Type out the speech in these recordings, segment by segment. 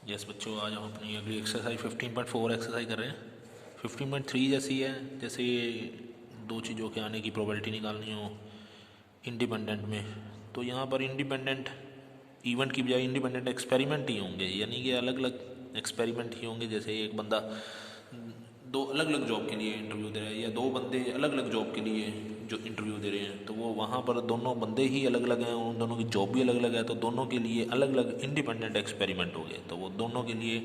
Yes बच्चों, आज हम अपनी अगली एक्सरसाइज 15.4 एक्सरसाइज कर रहे हैं। 15.3 जैसी है, जैसे दो चीज़ों के आने की प्रोबेबिलिटी निकालनी हो इंडिपेंडेंट में, तो यहाँ पर इंडिपेंडेंट इवेंट की बजाय इंडिपेंडेंट एक्सपेरिमेंट ही होंगे, यानी कि अलग अलग एक्सपेरिमेंट ही होंगे। जैसे एक बंदा दो अलग अलग जॉब के लिए इंटरव्यू दे रहा है, या दो बंदे अलग अलग जॉब के लिए जो इंटरव्यू दे रहे हैं, तो वो वहाँ पर दोनों बंदे ही अलग अलग हैं, उन दोनों की जॉब भी अलग अलग है, तो दोनों के लिए अलग अलग इंडिपेंडेंट एक्सपेरिमेंट हो गए। तो वो दोनों के लिए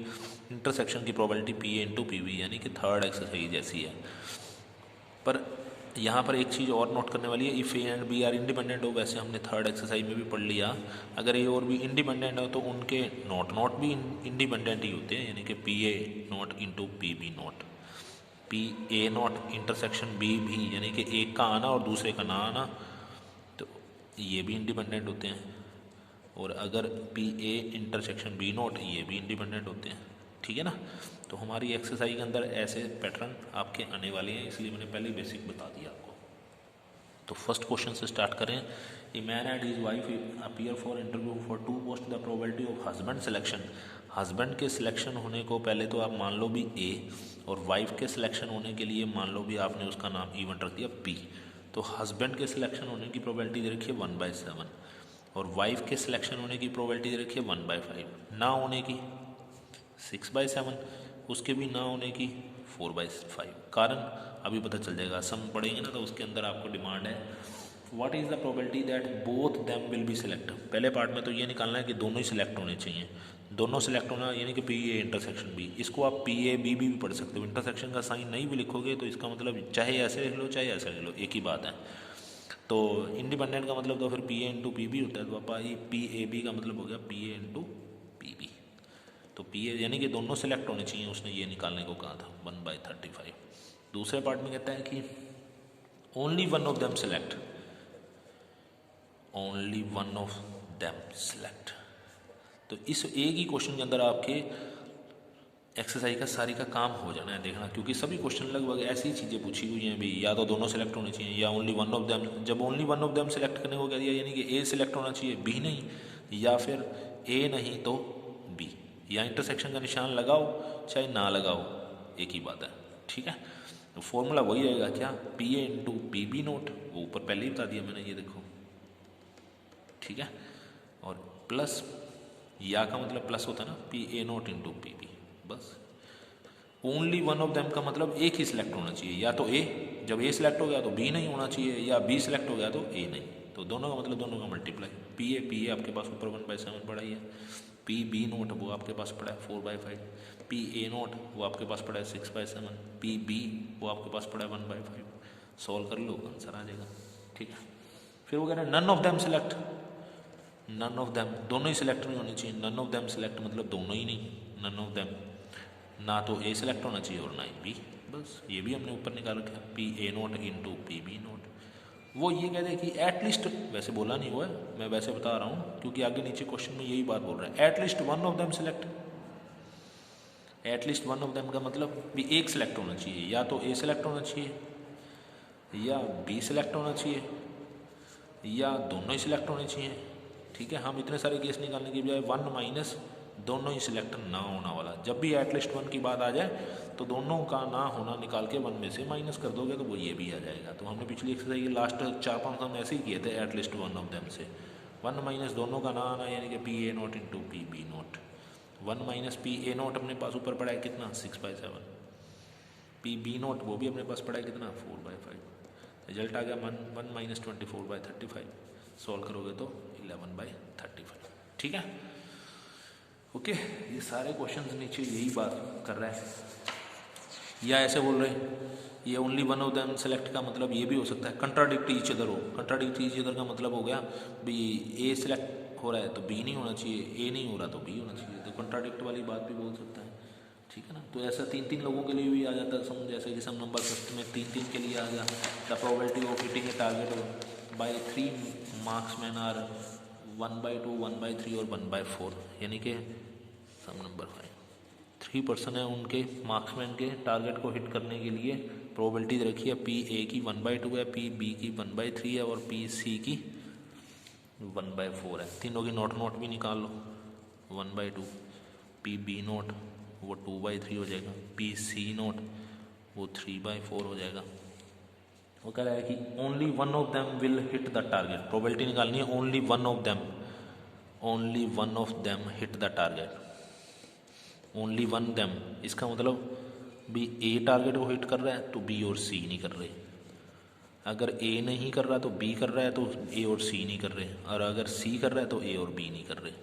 इंटरसेक्शन की probability P A into P B, यानी कि थर्ड एक्सरसाइज जैसी है। पर यहाँ पर एक चीज़ और नोट करने वाली है, if A and B are independent हो, वैसे हमने थर्ड एक्सरसाइज में भी पढ़ लिया, अगर ए और बी इंडिपेंडेंट हो तो उनके नॉट नॉट भी इंडिपेंडेंट ही होते हैं, यानी कि P A not into P B not, P A not intersection B भी, यानी कि एक का आना और दूसरे का ना आना, तो ये भी इंडिपेंडेंट होते हैं। और अगर P A intersection B not, ये भी इंडिपेंडेंट होते हैं। ठीक है ना। तो हमारी एक्सरसाइज के अंदर ऐसे पैटर्न आपके आने वाले हैं, इसलिए मैंने पहले ही बेसिक बता दिया आपको। तो फर्स्ट क्वेश्चन से स्टार्ट करें। A man and his wife appear for interview for two post, the probability of husband selection. Husband के सिलेक्शन होने को पहले तो आप मान लो भी ए, और वाइफ के सिलेक्शन होने के लिए मान लो भी आपने उसका नाम इवेंट रख दिया पी। तो हस्बैंड के सिलेक्शन होने की प्रोबेबिलिटी दे रखी है 1/7, और वाइफ के सिलेक्शन होने की प्रोबेबिलिटी दे रखी है 1/5, ना होने की 6/7, उसके भी ना होने की 4/5। कारण अभी पता चल जाएगा, सम पढ़ेंगे ना, तो उसके अंदर आपको डिमांड है what is the probability that both them will be select. पहले पार्ट में तो ये निकालना है कि दोनों ही सिलेक्ट होने चाहिए, दोनों सिलेक्ट होना यानी कि पी ए इंटरसेक्शन बी। इसको आप पी ए बी भी पढ़ सकते हो, इंटरसेक्शन का साइन नहीं भी लिखोगे तो इसका मतलब चाहे ऐसे लिख लो चाहे ऐसे लिख लो, एक ही बात है। तो इंडिपेंडेंट का मतलब तो फिर P A into P B होता है, तो पापा ये पी ए बी का मतलब हो गया P A into P B. तो पी ए यानी कि दोनों सेलेक्ट होने चाहिए, उसने ये निकालने को कहा था 1/35। दूसरे पार्ट में कहता है कि only one of them select, only one of them select. तो इस एक ही क्वेश्चन के अंदर आपके एक्सरसाइज का सारी का काम हो जाना है, देखना, क्योंकि सभी क्वेश्चन लगभग ऐसी ही चीज़ें पूछी हुई हैं भी, या तो दोनों सेलेक्ट होने चाहिए या ओनली वन ऑफ देम। जब only one of them select करने को कह दिया, यानी कि ए सिलेक्ट होना चाहिए बी नहीं, या फिर ए नहीं तो बी, या इंटरसेक्शन का निशान लगाओ चाहे ना लगाओ, एक ही बात है। ठीक है। तो फॉर्मूला वही रहेगा, क्या, P A into P B not, वो ऊपर पहले ही बता दिया मैंने, ये देखो। ठीक है। और प्लस या का मतलब प्लस होता है ना, P A not into P B, बस। ओनली वन ऑफ देम का मतलब एक ही सिलेक्ट होना चाहिए, या तो ए, जब ए सिलेक्ट हो गया तो बी नहीं होना चाहिए, या बी सिलेक्ट हो गया तो ए नहीं। तो दोनों का मतलब दोनों का मल्टीप्लाई। पी ए आपके पास ऊपर 1/7 पड़ा ही है, पी बी नोट वो आपके पास पड़ा है 4/5, पी ए नोट वो आपके पास पड़ा है 6/7, पी बी वो आपके पास पड़ा है 1/5। सॉल्व कर लो, आंसर आ जाएगा। ठीक है। फिर वो कह रहे हैं none of them select, none of them दोनों ही सिलेक्ट नहीं होनी चाहिए, नन ऑफ देम सिलेक्ट मतलब दोनों ही नहीं, नन ऑफ देम, ना तो ए सिलेक्ट होना चाहिए और ना ही बी, बस। ये भी हमने ऊपर निकाल रखा है, P A not into P B not. वो ये कहते हैं कि एटलीस्ट, वैसे बोला नहीं हुआ है, मैं वैसे बता रहा हूँ क्योंकि आगे नीचे क्वेश्चन में यही बात बोल रहा है, at least one of them select. At least one of them का मतलब भी एक सिलेक्ट होना चाहिए, या तो ए सिलेक्ट होना चाहिए या बी सिलेक्ट होना चाहिए या दोनों ही सिलेक्ट होने चाहिए। ठीक है। हम इतने सारे केस निकालने की बजाय 1 माइनस दोनों ही सिलेक्ट ना होना वाला, जब भी एटलीस्ट 1 की बात आ जाए तो दोनों का ना होना निकाल के 1 में से माइनस कर दोगे तो वो ये भी आ जाएगा। तो हमने पिछली एक्सरसाइज के लास्ट 4-5 हम ऐसे ही किए थे, एटलीस्ट वन ऑफ देम से 1 माइनस दोनों का ना आना, यानी कि P A not into P B not. 1 minus P A not अपने पास ऊपर पड़ा है कितना, 6/7, पी बी नोट वो भी अपने पास पड़ा है कितना, 4/5। रिजल्ट आ गया 1 माइनस 24/35। सॉल्व करोगे तो 11/35। ठीक है। ओके। ये सारे क्वेश्चंस नीचे यही बात कर रहा है, या ऐसे बोल रहे हैं ये only one of them select का मतलब ये भी हो सकता है कंट्राडिक्ट ईच अदर हो। कंट्राडिक्ट ईच अदर का मतलब हो गया भी ए सिलेक्ट हो रहा है तो बी नहीं होना चाहिए, ए नहीं हो रहा तो बी होना चाहिए, तो कंट्राडिक्ट वाली बात भी बोल सकता है। ठीक है ना। तो ऐसा 3-3 लोगों के लिए भी आ जाता है सम, जैसे कि सम नंबर फर्स्ट में 3-3 के लिए आ गया, the probability of hitting a target by 3 marksman are 1/2, 1/3 और 1/4, यानी कि सम नंबर 5 3% है उनके मार्क्समैन के टारगेट को हिट करने के लिए प्रोबेबिलिटी रखी है, पी ए की 1/2 है, पी बी की 1/3 है और पी सी की 1/4 है। तीनों की नोट भी निकाल लो, 1/2 पी बी नोट वो 2/3 हो जाएगा, पी सी नोट वो 3/4 हो जाएगा। वो कह रहा है कि only one of them will hit the target, probability निकालनी है, only one of them hit the target, only one them, इसका मतलब भी ए टारगेट को हिट कर रहा है तो बी और सी नहीं कर रहे, अगर ए नहीं कर रहा तो बी कर रहा है तो ए और सी नहीं कर रहे, और अगर सी कर रहा है तो ए और बी नहीं कर रहे,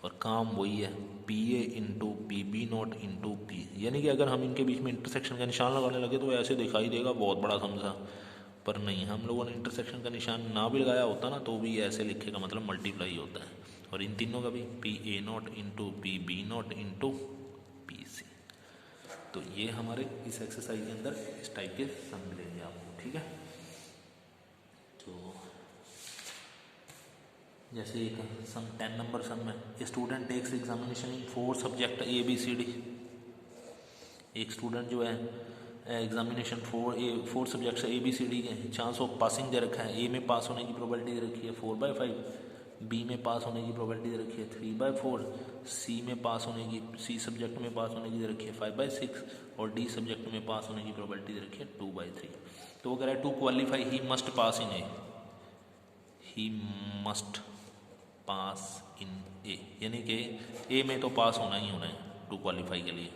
और काम वही है P A into P B not into P, यानी कि अगर हम इनके बीच में इंटरसेक्शन का निशान लगाने लगे तो ऐसे दिखाई देगा बहुत बड़ा समझा, पर नहीं, हम लोगों ने इंटरसेक्शन का निशान ना भी लगाया होता ना तो भी ऐसे लिखे का मतलब मल्टीप्लाई होता है, और इन तीनों का भी P A not into P B not into P C. तो ये हमारे इस एक्सरसाइज के अंदर इस टाइप के सम मिलेंगे आपको, ठीक है। तो जैसे एक सम 10 नंबर सम में, student takes examination in 4 subject A B C D, एक स्टूडेंट जो है examination 4 subjects A B C D के चांस ऑफ पासिंग दे रखा है, ए में पास होने की प्रोबेबिलिटी दे रखी है 4/5, बी में पास होने की प्रोबेबिलिटी दे रखी है 3/4, सी में पास होने की, सी सब्जेक्ट में पास होने की दे रखी है 5/6, और डी सब्जेक्ट में पास होने की प्रोबेबिलिटी दे रखी है 2/3। तो वो कह रहा है to qualify he must pass in A, he must pass in A, यानी कि ए में तो पास होना ही होना है टू क्वालिफाई के लिए,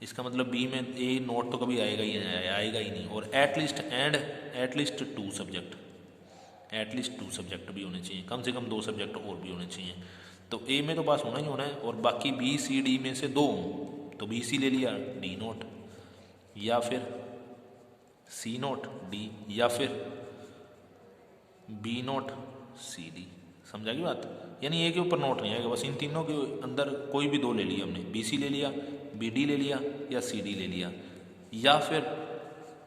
इसका मतलब बी में ए नोट तो कभी आएगा ही नहीं, और एटलीस्ट 2 सब्जेक्ट, एटलीस्ट 2 सब्जेक्ट भी होने चाहिए, कम से कम 2 सब्जेक्ट और भी होने चाहिए, तो ए में तो पास होना ही होना है, और बाकी बी सी डी में से 2, तो बी सी ले लिया डी नोट, या फिर सी नोट डी, या फिर बी नोट सी डी, समझा की बात, यानी ए के ऊपर नोट नहीं आएगा, बस इन तीनों के अंदर कोई भी 2 ले लिया हमने, बी सी ले लिया, बी डी ले लिया, या सी डी ले लिया, या फिर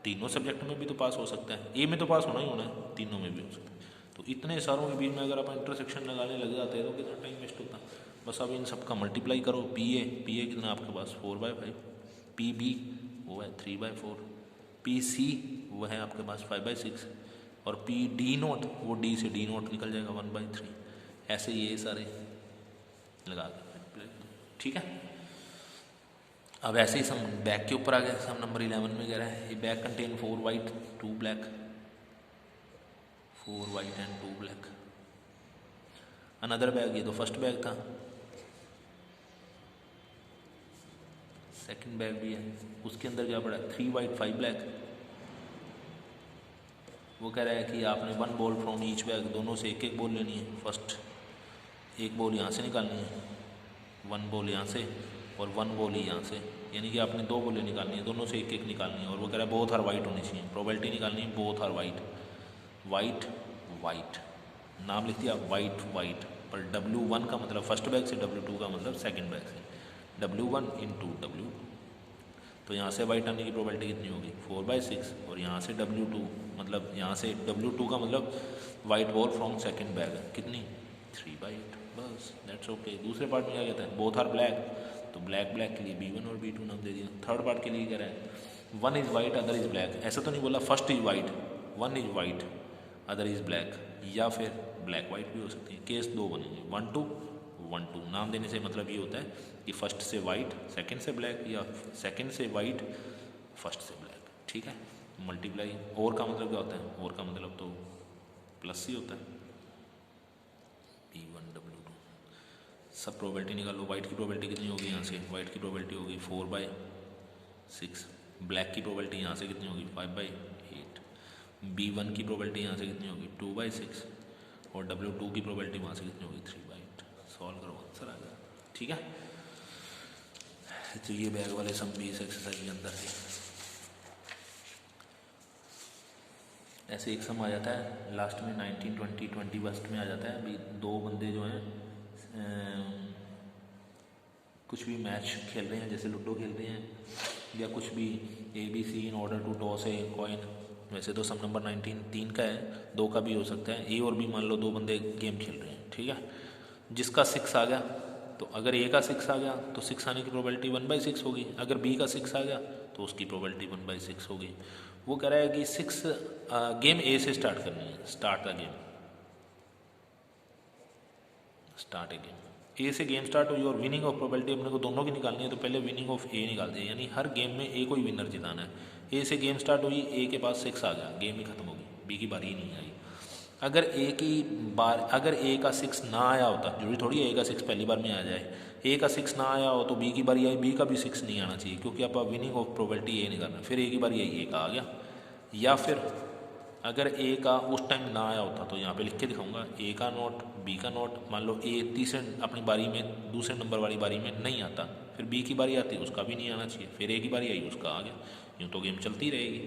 तीनों सब्जेक्ट में भी तो पास हो सकता है, ए में तो पास होना ही होना है, तीनों में भी हो सकता है। तो इतने सारों के बीच में अगर आप इंटरसेक्शन लगाने लग जाते हैं तो कितना टाइम वेस्ट होता, बस अब इन सब का मल्टीप्लाई करो, पी ए कितना आपके पास 4/5, पी बी वो है 3/4, पी सी वो है आपके पास 5/6, और पी डी नोट वो डी से डी नोट निकल जाएगा 1/3, ऐसे ये सारे लगा के, ठीक है। अब ऐसे ही सम बैग के ऊपर आ गए, सम नंबर 11 में कह रहा है ये bag contain 4 white 2 black, 4 white and 2 black, another bag, ये तो फर्स्ट बैग था, सेकंड बैग भी है, उसके अंदर क्या पड़ा 3 वाइट 5 ब्लैक, वो कह रहा है कि आपने 1 बॉल फ्रॉम ईच बैग, दोनों से एक बॉल लेनी है, फर्स्ट एक बॉल यहाँ से निकालनी है, 1 बॉल यहाँ से और 1 बॉल ही यहाँ से, यानी कि आपने 2 बॉलें निकालनी है, दोनों से एक निकालनी है, और वो कह रहा है बोथ आर वाइट होनी चाहिए, प्रोबेबिलिटी निकालनी है बोथ आर वाइट, वाइट नाम लिख दिया वाइट, पर W1 का मतलब फर्स्ट बैग से, W2 का मतलब सेकंड बैग से, W1 इंटू W, तो यहाँ से वाइट आने की प्रोबेबिलिटी कितनी होगी 4/6, और यहाँ से W2 मतलब यहाँ से W2 का मतलब white ball from second bag कितनी 3/8, बस दैट्स ओके। दूसरे पार्ट में क्या कहता है बोथ आर ब्लैक, तो ब्लैक के लिए B1 और B2 नाम दे दिया। थर्ड पार्ट के लिए कह रहा है 1 is white other is black, ऐसा तो नहीं बोला first is white 1 is white other is black, या फिर ब्लैक वाइट भी हो सकती है, केस 2 बनेंगे 1 2 1 2, नाम देने से मतलब ये होता है कि फर्स्ट से वाइट सेकंड से ब्लैक, या सेकंड से वाइट फर्स्ट से ब्लैक, ठीक है। मल्टीप्लाई और का मतलब क्या होता है, और का मतलब तो प्लस ही होता है, P1 W2, सब प्रोबेबिलिटी निकालो, वाइट की प्रोबेबिलिटी कितनी होगी यहाँ से, वाइट की प्रोबेबिलिटी होगी 4/6, ब्लैक की प्रोबेबिलिटी यहाँ से कितनी होगी 5/8, B1 की प्रोबेबिलिटी यहाँ से कितनी होगी 2/6, और W2 की प्रोबेबिलिटी वहाँ से कितनी होगी 3/8, सॉल्व करो आंसर आ गया, ठीक है। तो ये बैग वाले सम भी इस एक्सरसाइज के अंदर थे। ऐसे एक सम आ जाता है लास्ट में 19 20 21 में आ जाता है, अभी 2 बंदे जो हैं कुछ भी मैच खेल रहे हैं, जैसे लूडो खेल रहे हैं या कुछ भी ABC in order to toss a coin, वैसे तो सम नंबर 19 3 का है, 2 का भी हो सकता है, ए और बी मान लो 2 बंदे गेम खेल रहे हैं, ठीक है। जिसका 6 आ गया, तो अगर ए का 6 आ गया तो 6 आने की प्रोबेबिलिटी 1/6 होगी, अगर बी का 6 आ गया तो उसकी प्रोबेबिलिटी 1/6 होगी। वो कह रहा है कि 6 गेम ए से स्टार्ट करनी है, start the game, start a game, a से गेम स्टार्ट हुई और विनिंग ऑफ प्रोबेबिलिटी अपने को दोनों की निकालनी है, तो पहले विनिंग ऑफ ए निकालते हैं, यानी हर गेम में ए को ही विनर जिताना है। ए से गेम स्टार्ट हुई, ए के पास 6 आ गया, गेम ही खत्म हो गई, बी की बारी ही नहीं आई। अगर ए का 6 ना आया होता, जरूरी थोड़ी है ए का 6 पहली बार में आ जाए, ए का 6 ना आया हो तो बी की बारी आई, बी का भी 6 नहीं आना चाहिए, क्योंकि आप विनिंग ऑफ प्रोबेबिलिटी ए निकालना, फिर ए की बारी आई, ए का आ गया। या फिर अगर ए का उस टाइम ना आया होता, तो यहाँ पे लिख के दिखाऊंगा, ए का नोट, बी का नोट, मान लो ए तीसरे अपनी बारी में दूसरे नंबर वाली बारी में नहीं आता, फिर बी की बारी आती, उसका भी नहीं आना चाहिए, फिर ए की बारी आई, उसका आ गया। यूँ तो गेम चलती रहेगी,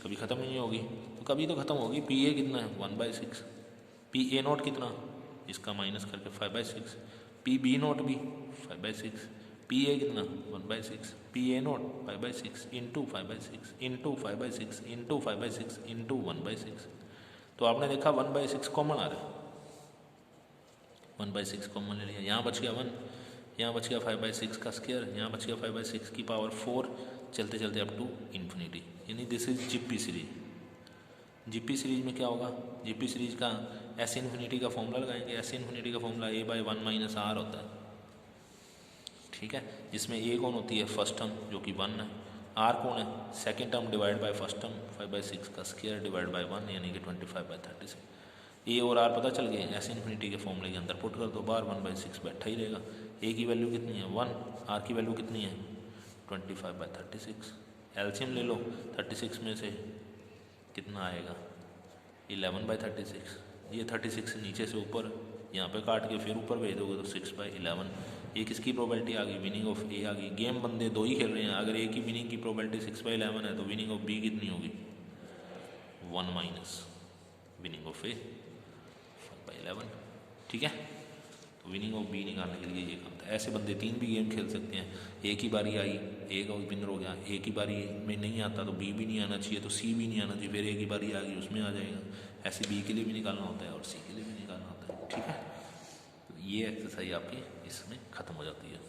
कभी ख़त्म नहीं होगी, तो कभी तो ख़त्म होगी। पी ए कितना है 1/6, पी ए नोट कितना, इसका माइनस करके 5/6, पी बी नोट भी 5/6, पी ए कितना 1/6, P A note 5/6 into 5/6 into 5/6 into 5/6 into 1/6। तो आपने देखा 1/6 कॉमन आ रहा है, 1/6 कॉमन ले लिया, यहाँ बच गया 1, यहाँ बच गया 5/6 का स्क्वायर, यहाँ बच गया 5/6 की पावर 4, चलते चलते अप टू इन्फिनिटी, यानी this is GP series. GP series में क्या होगा, जीपी सीरीज का एस इन्फिनिटी का फॉर्मूला लगाएंगे, एस इन्फिनिटी का फॉर्मूला a/1 माइनस आर होता है, ठीक है, जिसमें ए कौन होती है फर्स्ट टर्म जो कि 1 है, आर कौन है second term divide by first term 5/6 का स्क्वायर डिवाइड बाय 1 यानी कि 25/36। ए और आर पता चल गए, एस इन्फिनिटी के फॉर्मूले के अंदर पुट कर दो, बार 1/6 बैठा ही रहेगा। ए की वैल्यू कितनी है 1, आर की वैल्यू कितनी है 25/36, एलसीएम ले लो, 36 में से कितना आएगा 11/36, ये 36 से नीचे से ऊपर यहाँ पे काट के फिर ऊपर भेज दोगे तो 6/11। ये किसकी प्रोबेबिलिटी आ गई, विनिंग ऑफ ए आ गई। गेम बंदे दो ही खेल रहे हैं, अगर ए की विनिंग की प्रोबेबिलिटी 6/11 है तो विनिंग ऑफ बी कितनी होगी 1 माइनस विनिंग ऑफ ए 5/11, ठीक है। तो विनिंग ऑफ बी निकालने के लिए ये काम था। ऐसे बंदे 3 भी गेम खेल सकते हैं, ए की बारी आई, ए का विनर हो गया, ए की बारी में नहीं आता तो बी भी नहीं आना चाहिए, तो सी भी नहीं आना चाहिए, फिर ए की बारी आ गई उसमें आ जाएगा। ऐसे बी के लिए भी निकालना होता है और सी के लिए भी निकालना होता है, ठीक है। तो ये एक्सरसाइज आपकी इसमें ख़त्म हो जाती है।